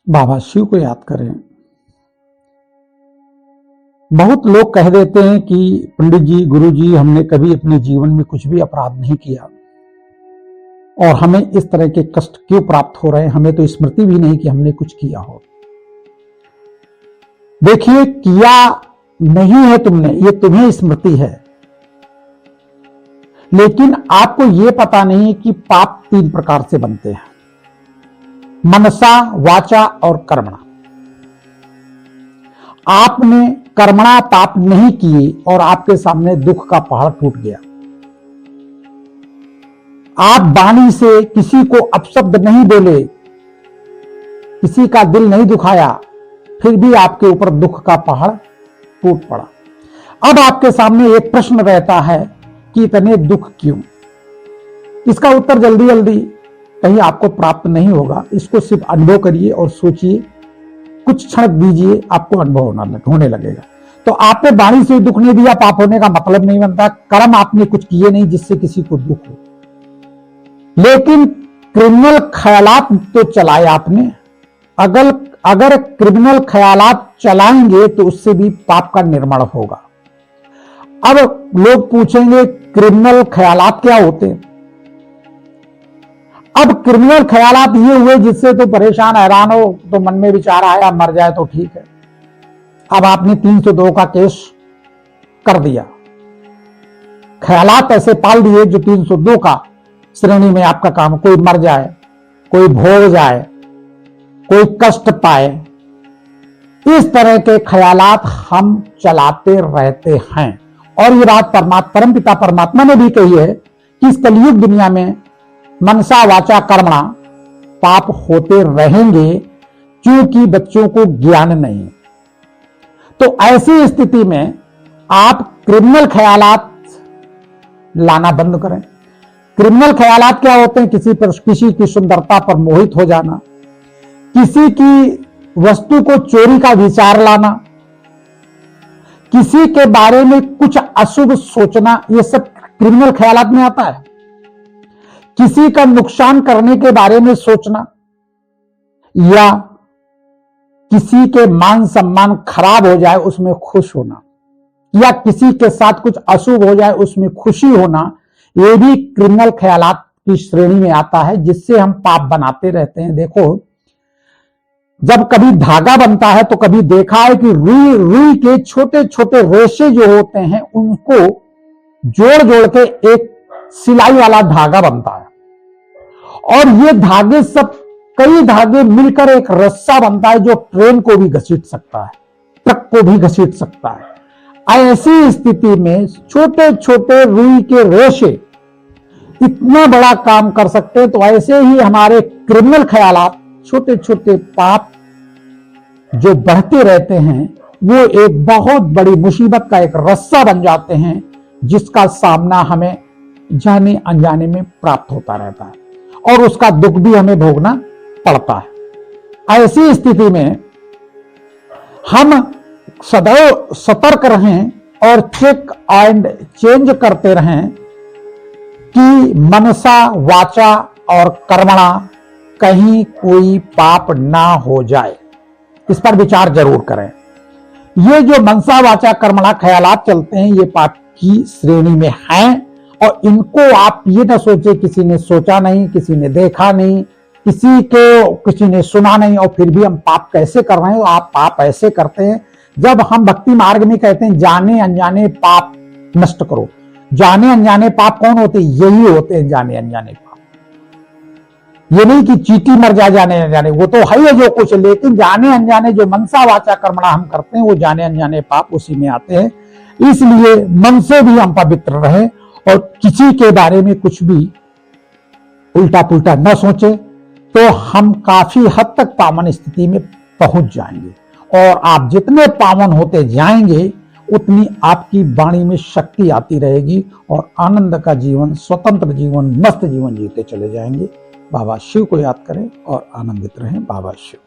बाबा शिव को याद करें। बहुत लोग कह देते हैं कि पंडित जी, गुरु जी, हमने कभी अपने जीवन में कुछ भी अपराध नहीं किया और हमें इस तरह के कष्ट क्यों प्राप्त हो रहे हैं, हमें तो स्मृति भी नहीं कि हमने कुछ किया हो। देखिए, किया नहीं है तुमने, ये तुम्हें स्मृति है, लेकिन आपको यह पता नहीं है कि पाप 3 प्रकार से बनते हैं, मनसा, वाचा और कर्मणा। आपने कर्मणा पाप नहीं किए और आपके सामने दुख का पहाड़ टूट गया। आप वाणी से किसी को अपशब्द नहीं बोले, किसी का दिल नहीं दुखाया, फिर भी आपके ऊपर दुख का पहाड़ टूट पड़ा। अब आपके सामने एक प्रश्न रहता है कि इतने दुख क्यों? इसका उत्तर जल्दी जल्दी कहीं आपको प्राप्त नहीं होगा। इसको सिर्फ अनुभव करिए और सोचिए, कुछ क्षण दीजिए, आपको अनुभव होने लगेगा। तो आपने वाणी से दुख नहीं दिया, पाप होने का मतलब नहीं बनता। कर्म आपने कुछ किए नहीं जिससे किसी को दुख हो, लेकिन क्रिमिनल ख्यालात तो चलाए आपने। अगर क्रिमिनल ख्यालात चलाएंगे तो उससे भी पाप का निर्माण होगा। अब लोग पूछेंगे क्रिमिनल ख्यालात क्या होते हैं? अब क्रिमिनल ख्यालात ये हुए जिससे तो परेशान हैरान हो, तो मन में विचार आया मर जाए तो ठीक है। अब आपने 302 का केस कर दिया, ख्यालात ऐसे पाल दिए जो 302 का श्रेणी में आपका काम, कोई मर जाए, कोई भोग जाए, कोई कष्ट पाए, इस तरह के ख्यालात हम चलाते रहते हैं। और ये बात परम पिता परमात्मा ने भी कही है कि इस कलयुग दुनिया में मनसा, वाचा, कर्मणा पाप होते रहेंगे, क्योंकि बच्चों को ज्ञान नहीं। तो ऐसी स्थिति में आप क्रिमिनल ख्यालात लाना बंद करें। क्रिमिनल ख्यालात क्या होते हैं? किसी की सुंदरता पर मोहित हो जाना, किसी की वस्तु को चोरी का विचार लाना, किसी के बारे में कुछ अशुभ सोचना, यह सब क्रिमिनल ख्यालात में आता है। किसी का नुकसान करने के बारे में सोचना, या किसी के मान सम्मान खराब हो जाए उसमें खुश होना, या किसी के साथ कुछ अशुभ हो जाए उसमें खुशी होना, यह भी क्रिमिनल ख्यालात की श्रेणी में आता है, जिससे हम पाप बनाते रहते हैं। देखो, जब कभी धागा बनता है तो कभी देखा है कि रुई के छोटे छोटे रेशे जो होते हैं उनको जोड़ जोड़ के एक सिलाई वाला धागा बनता है, और ये धागे सब, कई धागे मिलकर एक रस्सा बनता है जो ट्रेन को भी घसीट सकता है, ट्रक को भी घसीट सकता है। ऐसी स्थिति में छोटे छोटे रुई के रेशे इतना बड़ा काम कर सकते हैं। तो ऐसे ही हमारे क्रिमिनल ख्यालात, छोटे छोटे पाप जो बढ़ते रहते हैं, वो एक बहुत बड़ी मुसीबत का एक रस्सा बन जाते हैं, जिसका सामना हमें जाने अनजाने में प्राप्त होता रहता है और उसका दुख भी हमें भोगना पड़ता है। ऐसी स्थिति में हम सदैव सतर्क रहें और चेक एंड चेंज करते रहें कि मनसा, वाचा और कर्मणा कहीं कोई पाप ना हो जाए। इस पर विचार जरूर करें। ये जो मनसा, वाचा, कर्मणा ख्यालात चलते हैं, ये पाप की श्रेणी में हैं, और इनको आप ये ना सोचे किसी ने सोचा नहीं, किसी ने देखा नहीं, किसी ने सुना नहीं, और फिर भी हम पाप कैसे कर रहे हैं। आप पाप ऐसे करते हैं, जब हम भक्ति मार्ग में कहते हैं जाने अनजाने पाप नष्ट करो। जाने अनजाने पाप कौन होते हैं? यही होते हैं जाने अनजाने पाप। ये नहीं कि चींटी मर जाए जाने अनजाने, वो तो है ही जो कुछ, लेकिन जाने अनजाने जो मनसा, वाचा, कर्मणा हम करते हैं, वो जाने अनजाने पाप उसी में आते हैं। इसलिए मन से भी हम पवित्र रहें और किसी के बारे में कुछ भी उल्टा पुल्टा न सोचे, तो हम काफी हद तक पावन स्थिति में पहुंच जाएंगे। और आप जितने पावन होते जाएंगे, उतनी आपकी वाणी में शक्ति आती रहेगी और आनंद का जीवन, स्वतंत्र जीवन, मस्त जीवन जीते चले जाएंगे। बाबा शिव को याद करें और आनंदित रहें। बाबा शिव।